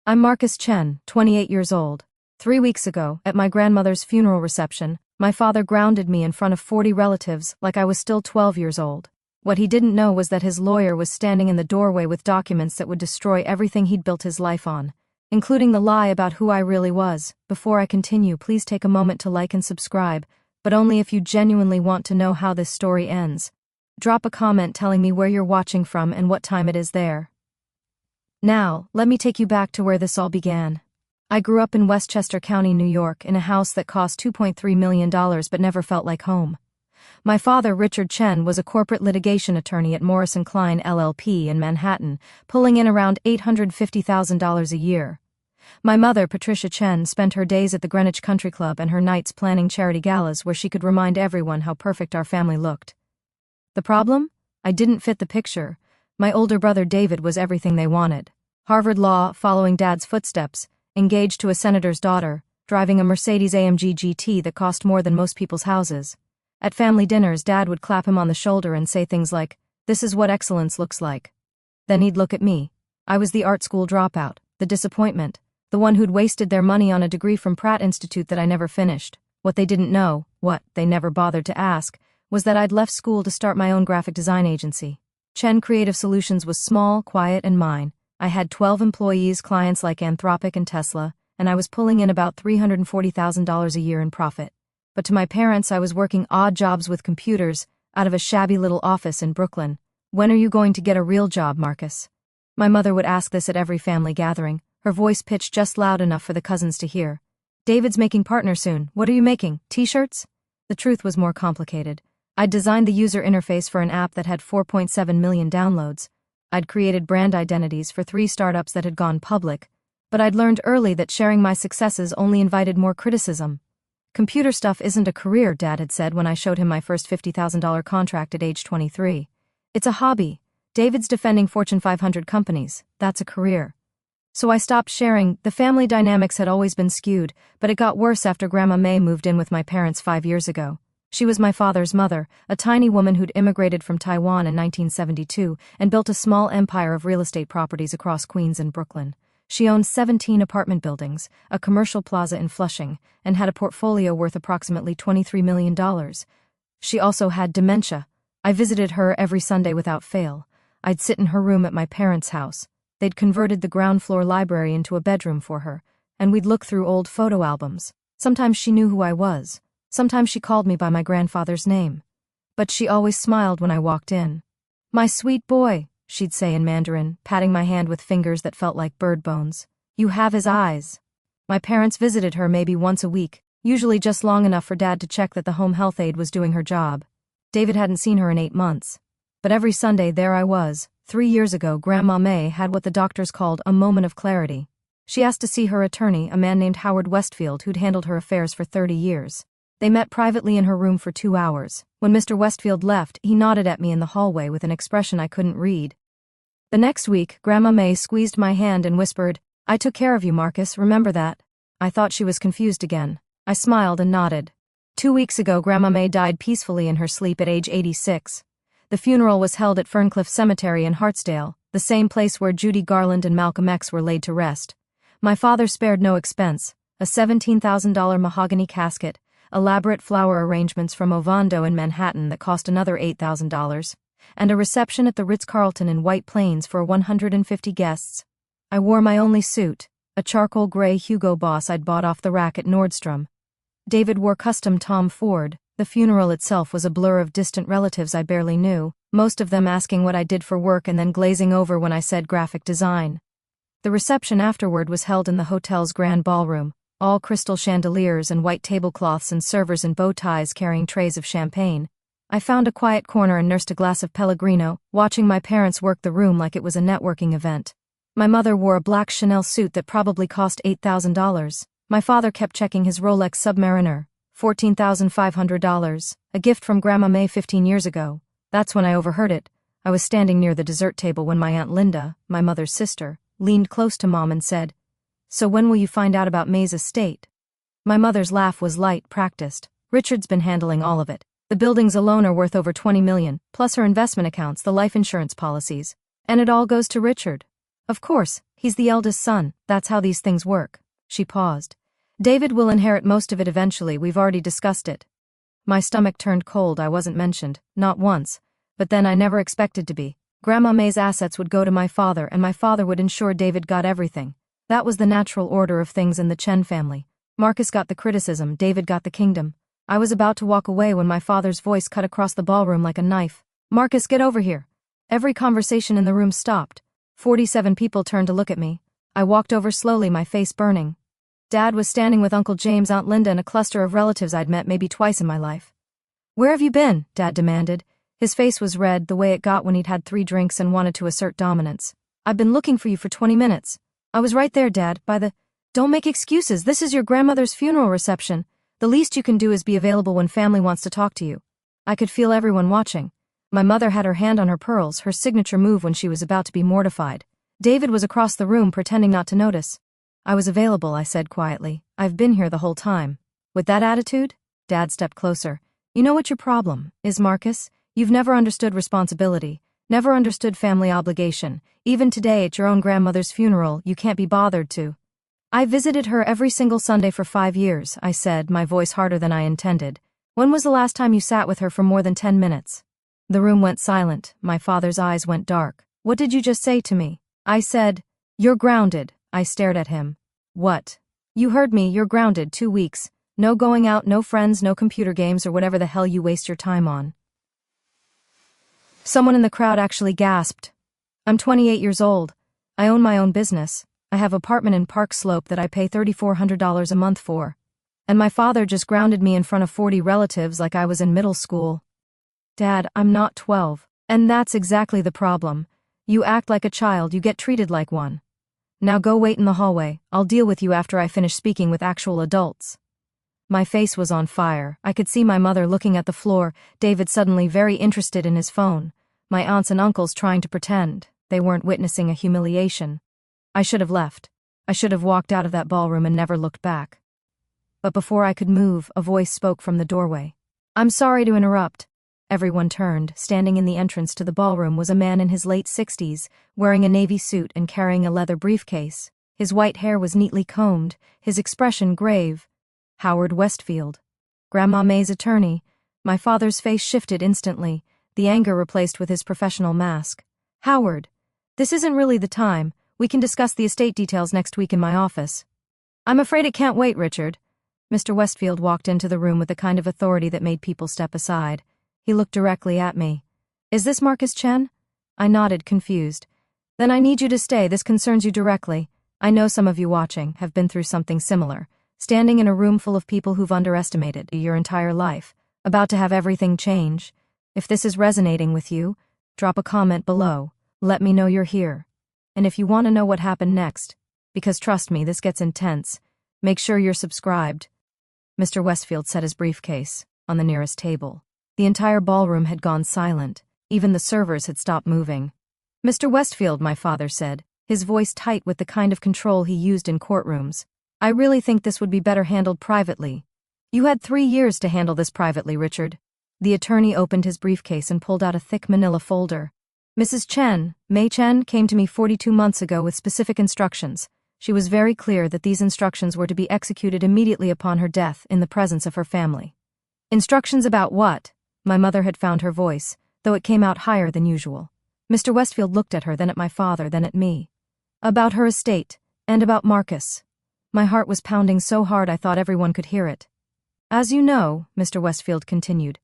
I'm Marcus Chen, 28 years old. 3 weeks ago, at my grandmother's funeral reception, my father grounded me in front of 40 relatives like I was still 12 years old. What he didn't know was that his lawyer was standing in the doorway with documents that would destroy everything he'd built his life on, including the lie about who I really was. Before I continue, please take a moment to like and subscribe, but only if you genuinely want to know how this story ends. Drop a comment telling me where you're watching from and what time it is there. Now, let me take you back to where this all began. I grew up in Westchester County, New York, in a house that cost $2.3 million but never felt like home. My father, Richard Chen, was a corporate litigation attorney at Morris & Klein LLP in Manhattan, pulling in around $850,000 a year. My mother, Patricia Chen, spent her days at the Greenwich Country Club and her nights planning charity galas where she could remind everyone how perfect our family looked. The problem? I didn't fit the picture. My older brother David was everything they wanted. Harvard Law, following Dad's footsteps, engaged to a senator's daughter, driving a Mercedes-AMG GT that cost more than most people's houses. At family dinners, Dad would clap him on the shoulder and say things like, "This is what excellence looks like." Then he'd look at me. I was the art school dropout, the disappointment, the one who'd wasted their money on a degree from Pratt Institute that I never finished. What they didn't know, what they never bothered to ask, was that I'd left school to start my own graphic design agency. Chen Creative Solutions was small, quiet, and mine. I had 12 employees, clients like Anthropic and Tesla, and I was pulling in about $340,000 a year in profit. But to my parents, I was working odd jobs with computers, out of a shabby little office in Brooklyn. "When are you going to get a real job, Marcus?" My mother would ask this at every family gathering, her voice pitched just loud enough for the cousins to hear. "David's making partner soon. What are you making, t-shirts?" The truth was more complicated. I'd designed the user interface for an app that had 4.7 million downloads. I'd created brand identities for 3 startups that had gone public, but I'd learned early that sharing my successes only invited more criticism. "Computer stuff isn't a career," Dad had said when I showed him my first $50,000 contract at age 23. "It's a hobby. David's defending Fortune 500 companies. That's a career." So I stopped sharing. The family dynamics had always been skewed, but it got worse after Grandma May moved in with my parents 5 years ago. She was my father's mother, a tiny woman who'd immigrated from Taiwan in 1972 and built a small empire of real estate properties across Queens and Brooklyn. She owned 17 apartment buildings, a commercial plaza in Flushing, and had a portfolio worth approximately $23 million. She also had dementia. I visited her every Sunday without fail. I'd sit in her room at my parents' house. They'd converted the ground floor library into a bedroom for her, and we'd look through old photo albums. Sometimes she knew who I was. Sometimes she called me by my grandfather's name. But she always smiled when I walked in. "My sweet boy," she'd say in Mandarin, patting my hand with fingers that felt like bird bones. "You have his eyes." My parents visited her maybe once a week, usually just long enough for Dad to check that the home health aide was doing her job. David hadn't seen her in 8 months. But every Sunday there I was. 3 years ago, Grandma May had what the doctors called a moment of clarity. She asked to see her attorney, a man named Howard Westfield, who'd handled her affairs for 30 years. They met privately in her room for 2 hours. When Mr. Westfield left, he nodded at me in the hallway with an expression I couldn't read. The next week, Grandma May squeezed my hand and whispered, "I took care of you, Marcus, remember that?" I thought she was confused again. I smiled and nodded. 2 weeks ago, Grandma May died peacefully in her sleep at age 86. The funeral was held at Ferncliff Cemetery in Hartsdale, the same place where Judy Garland and Malcolm X were laid to rest. My father spared no expense. A $17,000 mahogany casket, elaborate flower arrangements from Ovando in Manhattan that cost another $8,000, and a reception at the Ritz-Carlton in White Plains for 150 guests. I wore my only suit, a charcoal gray Hugo Boss I'd bought off the rack at Nordstrom. David wore custom Tom Ford. The funeral itself was a blur of distant relatives I barely knew, most of them asking what I did for work and then glazing over when I said graphic design. The reception afterward was held in the hotel's grand ballroom, all crystal chandeliers and white tablecloths and servers in bow ties carrying trays of champagne. I found a quiet corner and nursed a glass of Pellegrino, watching my parents work the room like it was a networking event. My mother wore a black Chanel suit that probably cost $8,000. My father kept checking his Rolex Submariner, $14,500, a gift from Grandma May 15 years ago. That's when I overheard it. I was standing near the dessert table when my Aunt Linda, my mother's sister, leaned close to Mom and said, "So when will you find out about May's estate?" My mother's laugh was light, practiced. "Richard's been handling all of it. The buildings alone are worth over $20 million, plus her investment accounts, the life insurance policies. And it all goes to Richard." "Of course, He's the eldest son, that's how these things work. She paused. David will inherit most of it eventually, we've already discussed it. My stomach turned cold. I wasn't mentioned, not once. But then I never expected to be. Grandma May's assets would go to my father, and my father would ensure David got everything. That was the natural order of things in the Chen family. Marcus got the criticism, David got the kingdom. I was about to walk away when my father's voice cut across the ballroom like a knife. Marcus, get over here. Every conversation in the room stopped. 47 people turned to look at me. I walked over slowly, my face burning. Dad was standing with Uncle James, Aunt Linda, and a cluster of relatives I'd met maybe twice in my life. Where have you been? Dad demanded. His face was red, the way it got when he'd had 3 drinks and wanted to assert dominance. I've been looking for you for 20 minutes. I was right there, Dad, by the... Don't make excuses, this is your grandmother's funeral reception. The least you can do is be available when family wants to talk to you. I could feel everyone watching. My mother had her hand on her pearls, her signature move when she was about to be mortified. David was across the room pretending not to notice. I was available, I said quietly. I've been here the whole time. With that attitude? Dad stepped closer. You know what your problem is, Marcus? You've never understood responsibility, never understood family obligation. Even today at your own grandmother's funeral, you can't be bothered to. I visited her every single Sunday for 5 years, I said, my voice harder than I intended. When was the last time you sat with her for more than 10 minutes? The room went silent. My father's eyes went dark. What did you just say to me? I said, you're grounded. I stared at him. What? You heard me, you're grounded, 2 weeks. No going out, no friends, no computer games or whatever the hell you waste your time on. Someone in the crowd actually gasped. I'm 28 years old. I own my own business. I have an apartment in Park Slope that I pay $3,400 a month for. And my father just grounded me in front of 40 relatives like I was in middle school. Dad, I'm not 12. And that's exactly the problem. You act like a child, you get treated like one. Now go wait in the hallway. I'll deal with you after I finish speaking with actual adults. My face was on fire. I could see my mother looking at the floor, David suddenly very interested in his phone, my aunts and uncles trying to pretend they weren't witnessing a humiliation. I should have left. I should have walked out of that ballroom and never looked back. But before I could move, a voice spoke from the doorway. I'm sorry to interrupt. Everyone turned. Standing in the entrance to the ballroom was a man in his late 60s, wearing a navy suit and carrying a leather briefcase. His white hair was neatly combed, his expression grave. Howard Westfield. Grandma May's attorney. My father's face shifted instantly, the anger replaced with his professional mask. Howard, this isn't really the time. We can discuss the estate details next week in my office. I'm afraid it can't wait, Richard. Mr. Westfield walked into the room with the kind of authority that made people step aside. He looked directly at me. Is this Marcus Chen? I nodded, confused. Then I need you to stay, this concerns you directly. I know some of you watching have been through something similar, standing in a room full of people who've underestimated your entire life, about to have everything change. If this is resonating with you, drop a comment below. Let me know you're here. And if you want to know what happened next, because trust me, this gets intense, make sure you're subscribed. Mr. Westfield set his briefcase on the nearest table. The entire ballroom had gone silent. Even the servers had stopped moving. Mr. Westfield, my father said, his voice tight with the kind of control he used in courtrooms. I really think this would be better handled privately. You had 3 years to handle this privately, Richard. The attorney opened his briefcase and pulled out a thick manila folder. Mrs. Chen, May Chen, came to me 42 months ago with specific instructions. She was very clear that these instructions were to be executed immediately upon her death in the presence of her family. Instructions about what? My mother had found her voice, though it came out higher than usual. Mr. Westfield looked at her, then at my father, then at me. About her estate, and about Marcus. My heart was pounding so hard I thought everyone could hear it. As you know, Mr. Westfield continued,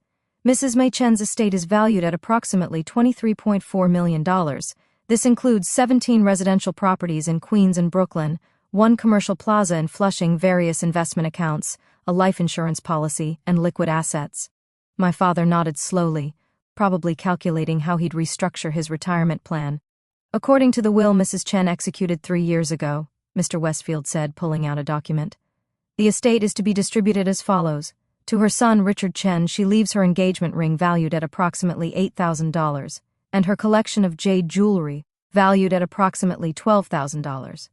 Mrs. May Chen's estate is valued at approximately $23.4 million. This includes 17 residential properties in Queens and Brooklyn, 1 commercial plaza in Flushing, various investment accounts, a life insurance policy, and liquid assets. My father nodded slowly, probably calculating how he'd restructure his retirement plan. According to the will Mrs. Chen executed 3 years ago, Mr. Westfield said, pulling out a document, the estate is to be distributed as follows. To her son, Richard Chen, she leaves her engagement ring valued at approximately $8,000, and her collection of jade jewelry, valued at approximately $12,000.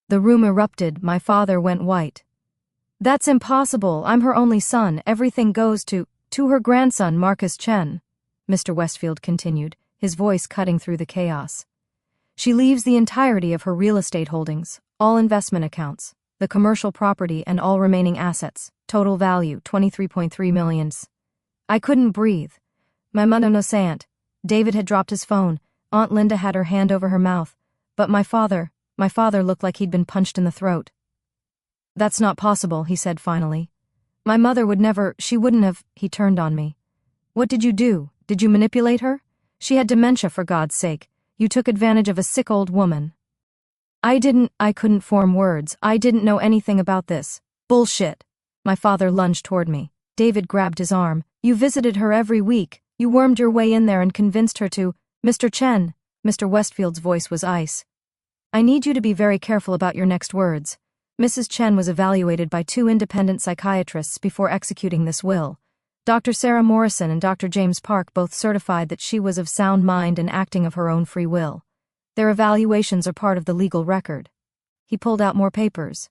The room erupted. My father went white. That's impossible. I'm her only son. Everything goes to her grandson, Marcus Chen, Mr. Westfield continued, his voice cutting through the chaos. She leaves the entirety of her real estate holdings, all investment accounts, the commercial property and all remaining assets, total value 23.3 million. I couldn't breathe. My mother no sayant. David had dropped his phone. Aunt Linda had her hand over her mouth. But my father looked like he'd been punched in the throat. That's not possible, he said finally. My mother would never, she wouldn't have, he turned on me. What did you do? Did you manipulate her? She had dementia, for God's sake. You took advantage of a sick old woman. I couldn't form words. I didn't know anything about this. Bullshit. My father lunged toward me. David grabbed his arm. You visited her every week. You wormed your way in there and convinced her to, Mr. Chen. Mr. Westfield's voice was ice. I need you to be very careful about your next words. Mrs. Chen was evaluated by 2 independent psychiatrists before executing this will. Dr. Sarah Morrison and Dr. James Park both certified that she was of sound mind and acting of her own free will. Their evaluations are part of the legal record. He pulled out more papers.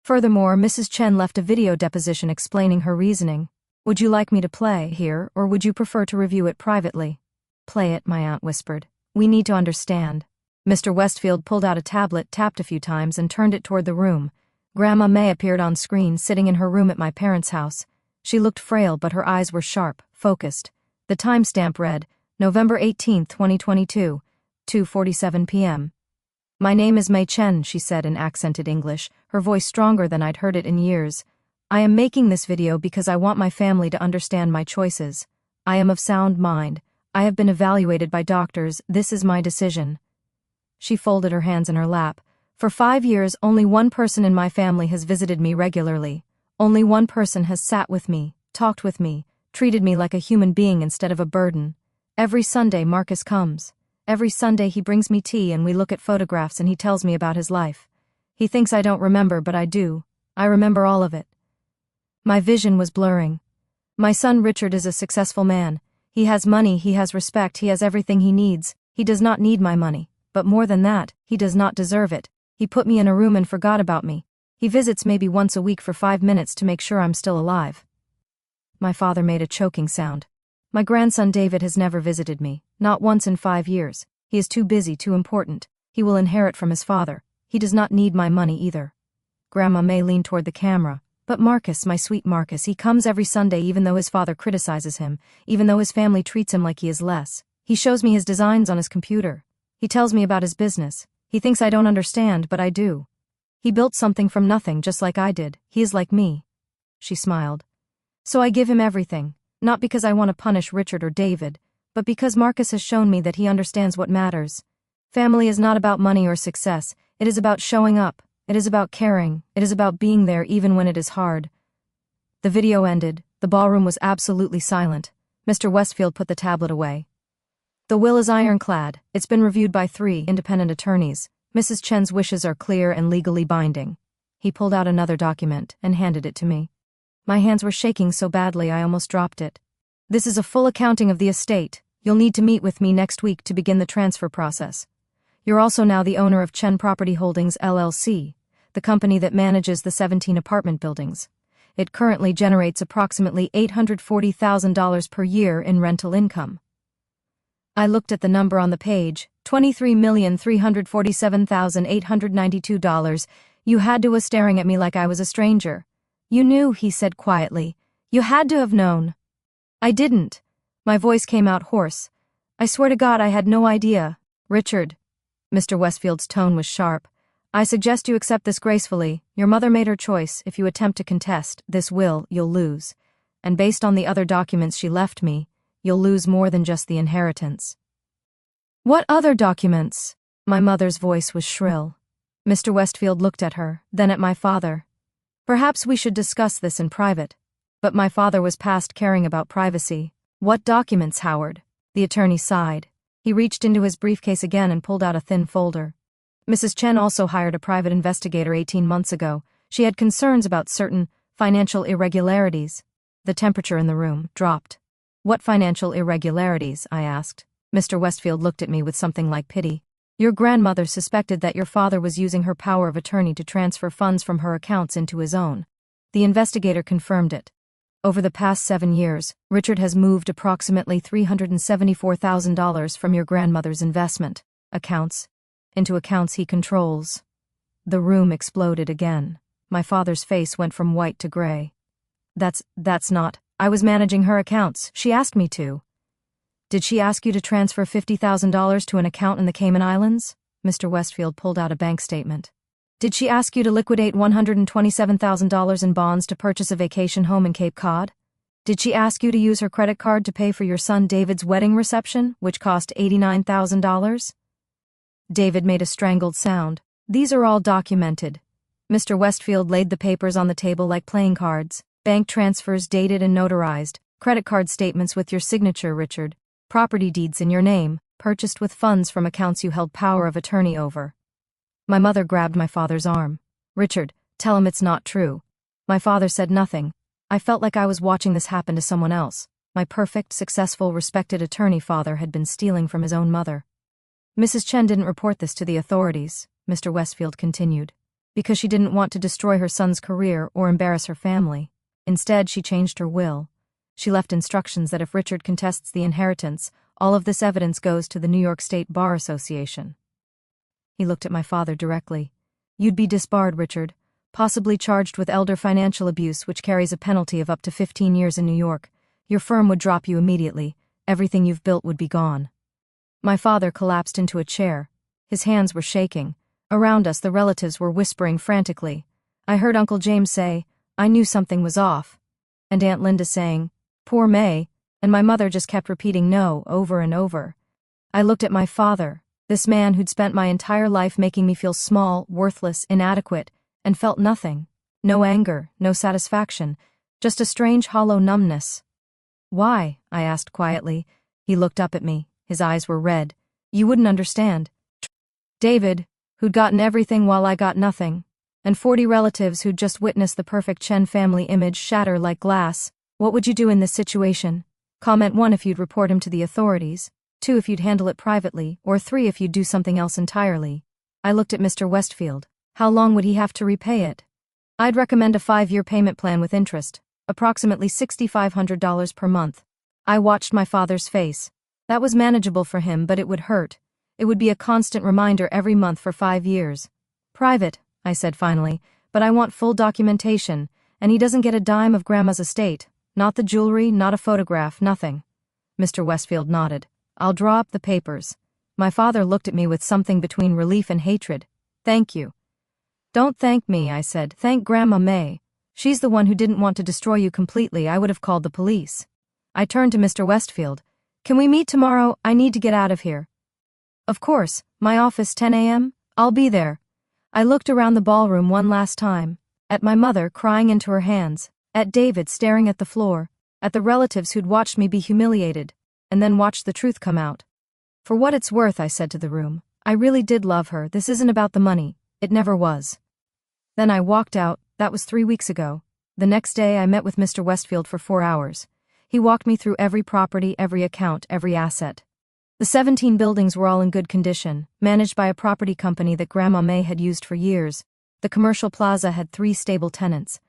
Furthermore, Mrs. Chen left a video deposition explaining her reasoning. Would you like me to play here, or would you prefer to review it privately? Play it, my aunt whispered. We need to understand. Mr. Westfield pulled out a tablet, tapped a few times, and turned it toward the room. Grandma May appeared on screen, sitting in her room at my parents' house. She looked frail, but her eyes were sharp, focused. The timestamp read, November 18, 2022, 2:47 p.m. My name is May Chen, she said in accented English, her voice stronger than I'd heard it in years. I am making this video because I want my family to understand my choices. I am of sound mind. I have been evaluated by doctors. This is my decision. She folded her hands in her lap. For 5 years, only one person in my family has visited me regularly. Only one person has sat with me, talked with me, treated me like a human being instead of a burden. Every Sunday Marcus comes. Every Sunday he brings me tea and we look at photographs and he tells me about his life. He thinks I don't remember, but I do. I remember all of it. My vision was blurring. My son Richard is a successful man. He has money, he has respect, he has everything he needs. He does not need my money. But more than that, he does not deserve it. He put me in a room and forgot about me. He visits maybe once a week for 5 minutes to make sure I'm still alive. My father made a choking sound. My grandson David has never visited me, not once in 5 years. He is too busy, too important. He will inherit from his father. He does not need my money either. Grandma May leaned toward the camera. But Marcus, my sweet Marcus, he comes every Sunday even though his father criticizes him, even though his family treats him like he is less. He shows me his designs on his computer. He tells me about his business. He thinks I don't understand, but I do. He built something from nothing just like I did. He is like me. She smiled. So I give him everything, not because I want to punish Richard or David, but because Marcus has shown me that he understands what matters. Family is not about money or success. It is about showing up. It is about caring. It is about being there even when it is hard. The video ended. The ballroom was absolutely silent. Mr. Westfield put the tablet away. The will is ironclad. It's been reviewed by 3 independent attorneys. Mrs. Chen's wishes are clear and legally binding. He pulled out another document and handed it to me. My hands were shaking so badly I almost dropped it. This is a full accounting of the estate. You'll need to meet with me next week to begin the transfer process. You're also now the owner of Chen Property Holdings LLC, the company that manages the 17 apartment buildings. It currently generates approximately $840,000 per year in rental income. I looked at the number on the page, $23,347,892. You had to was staring at me like I was a stranger. You knew, he said quietly. You had to have known. I didn't. My voice came out hoarse. I swear to God I had no idea. Richard. Mr. Westfield's tone was sharp. I suggest you accept this gracefully. Your mother made her choice. If you attempt to contest this will, you'll lose. And based on the other documents she left me, you'll lose more than just the inheritance. What other documents? My mother's voice was shrill. Mr. Westfield looked at her, then at my father. Perhaps we should discuss this in private. But my father was past caring about privacy. What documents, Howard? The attorney sighed. He reached into his briefcase again and pulled out a thin folder. Mrs. Chen also hired a private investigator 18 months ago. She had concerns about certain financial irregularities. The temperature in the room dropped. What financial irregularities? I asked. Mr. Westfield looked at me with something like pity. Your grandmother suspected that your father was using her power of attorney to transfer funds from her accounts into his own. The investigator confirmed it. Over the past 7 years, Richard has moved approximately $374,000 from your grandmother's investment accounts into accounts he controls. The room exploded again. My father's face went from white to gray. That's not. I was managing her accounts. She asked me to. Did she ask you to transfer $50,000 to an account in the Cayman Islands? Mr. Westfield pulled out a bank statement. Did she ask you to liquidate $127,000 in bonds to purchase a vacation home in Cape Cod? Did she ask you to use her credit card to pay for your son David's wedding reception, which cost $89,000? David made a strangled sound. These are all documented. Mr. Westfield laid the papers on the table like playing cards. Bank transfers dated and notarized, credit card statements with your signature, Richard, property deeds in your name, purchased with funds from accounts you held power of attorney over. My mother grabbed my father's arm. Richard, tell him it's not true. My father said nothing. I felt like I was watching this happen to someone else. My perfect, successful, respected attorney father had been stealing from his own mother. Mrs. Chen didn't report this to the authorities, Mr. Westfield continued, because she didn't want to destroy her son's career or embarrass her family. Instead, she changed her will. She left instructions that if Richard contests the inheritance, all of this evidence goes to the New York State Bar Association. He looked at my father directly. You'd be disbarred, Richard, possibly charged with elder financial abuse, which carries a penalty of up to 15 years in New York. Your firm would drop you immediately. Everything you've built would be gone. My father collapsed into a chair. His hands were shaking. Around us, the relatives were whispering frantically. I heard Uncle James say, I knew something was off. And Aunt Linda saying, poor May, and my mother just kept repeating no over and over. I looked at my father, this man who'd spent my entire life making me feel small, worthless, inadequate, and felt nothing. No anger, no satisfaction, just a strange hollow numbness. Why? I asked quietly. He looked up at me. His eyes were red. You wouldn't understand. David, who'd gotten everything while I got nothing, and 40 relatives who'd just witnessed the perfect Chen family image shatter like glass. What would you do in this situation? Comment 1 if you'd report him to the authorities, 2 if you'd handle it privately, or 3 if you'd do something else entirely. I looked at Mr. Westfield. How long would he have to repay it? I'd recommend a 5-year payment plan with interest, approximately $6,500 per month. I watched my father's face. That was manageable for him, but it would hurt. It would be a constant reminder every month for 5 years. Private, I said finally, but I want full documentation, and he doesn't get a dime of Grandma's estate. Not the jewelry, not a photograph, nothing. Mr. Westfield nodded. I'll draw up the papers. My father looked at me with something between relief and hatred. Thank you. Don't thank me, I said. Thank Grandma May. She's the one who didn't want to destroy you completely. I would have called the police. I turned to Mr. Westfield. Can we meet tomorrow? I need to get out of here. Of course. My office, 10 a.m.? I'll be there. I looked around the ballroom one last time. At my mother crying into her hands. At David staring at the floor. At the relatives who'd watched me be humiliated. And then watched the truth come out. For what it's worth, I said to the room, I really did love her. This isn't about the money. It never was. Then I walked out. That was 3 weeks ago. The next day I met with Mr. Westfield for 4 hours. He walked me through every property, every account, every asset. The 17 buildings were all in good condition, managed by a property company that Grandma May had used for years. The commercial plaza had 3 stable tenants.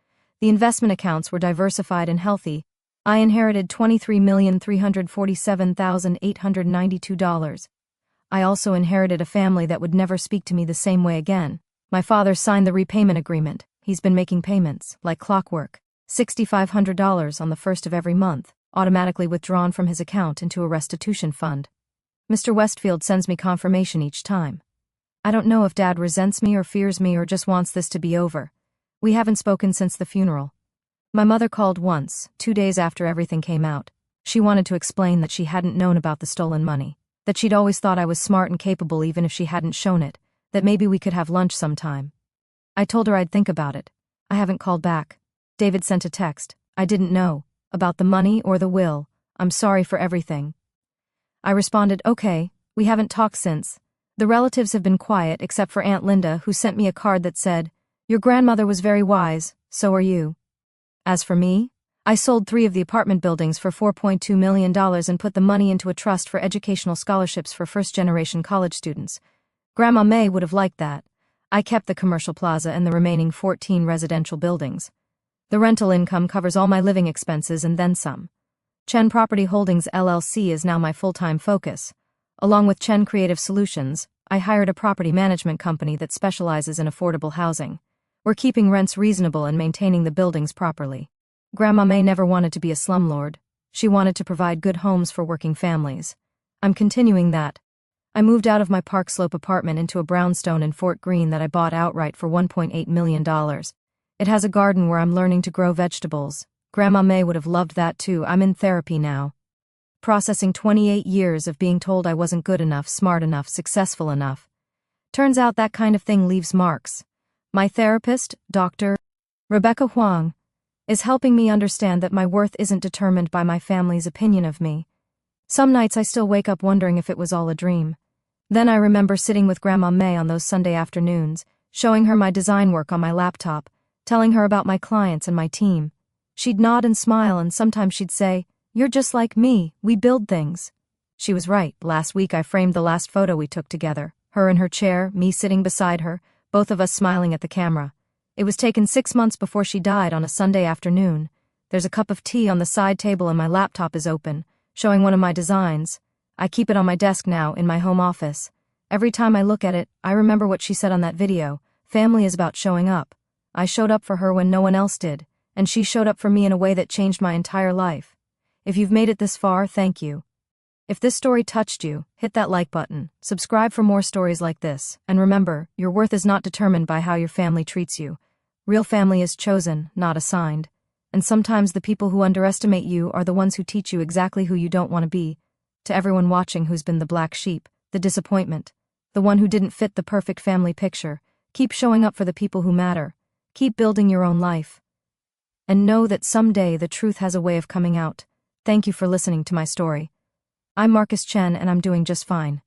The investment accounts were diversified and healthy. I inherited $23,347,892. I also inherited a family that would never speak to me the same way again. My father signed the repayment agreement. He's been making payments, like clockwork. $6,500 on the first of every month, automatically withdrawn from his account into a restitution fund. Mr. Westfield sends me confirmation each time. I don't know if Dad resents me or fears me or just wants this to be over. We haven't spoken since the funeral. My mother called once, 2 days after everything came out. She wanted to explain that she hadn't known about the stolen money, that she'd always thought I was smart and capable even if she hadn't shown it, that maybe we could have lunch sometime. I told her I'd think about it. I haven't called back. David sent a text. I didn't know. About the money or the will. I'm sorry for everything. I responded, okay, we haven't talked since. The relatives have been quiet except for Aunt Linda, who sent me a card that said, your grandmother was very wise, so are you. As for me, I sold 3 of the apartment buildings for $4.2 million and put the money into a trust for educational scholarships for first-generation college students. Grandma May would have liked that. I kept the commercial plaza and the remaining 14 residential buildings. The rental income covers all my living expenses and then some. Chen Property Holdings LLC is now my full-time focus. Along with Chen Creative Solutions, I hired a property management company that specializes in affordable housing. We're keeping rents reasonable and maintaining the buildings properly. Grandma May never wanted to be a slumlord. She wanted to provide good homes for working families. I'm continuing that. I moved out of my Park Slope apartment into a brownstone in Fort Greene that I bought outright for $1.8 million. It has a garden where I'm learning to grow vegetables. Grandma May would have loved that too. I'm in therapy now. Processing 28 years of being told I wasn't good enough, smart enough, successful enough. Turns out that kind of thing leaves marks. My therapist, Dr. Rebecca Huang, is helping me understand that my worth isn't determined by my family's opinion of me. Some nights I still wake up wondering if it was all a dream. Then I remember sitting with Grandma May on those Sunday afternoons, showing her my design work on my laptop, telling her about my clients and my team. She'd nod and smile, and sometimes she'd say, "You're just like me, we build things." She was right. Last week I framed the last photo we took together, her in her chair, me sitting beside her, both of us smiling at the camera. It was taken 6 months before she died on a Sunday afternoon. There's a cup of tea on the side table and my laptop is open, showing one of my designs. I keep it on my desk now, in my home office. Every time I look at it, I remember what she said on that video. Family is about showing up. I showed up for her when no one else did, and she showed up for me in a way that changed my entire life. If you've made it this far, thank you. If this story touched you, hit that like button, subscribe for more stories like this, and remember, your worth is not determined by how your family treats you. Real family is chosen, not assigned. And sometimes the people who underestimate you are the ones who teach you exactly who you don't want to be. To everyone watching who's been the black sheep, the disappointment, the one who didn't fit the perfect family picture, keep showing up for the people who matter. Keep building your own life. And know that someday the truth has a way of coming out. Thank you for listening to my story. I'm Marcus Chen and I'm doing just fine.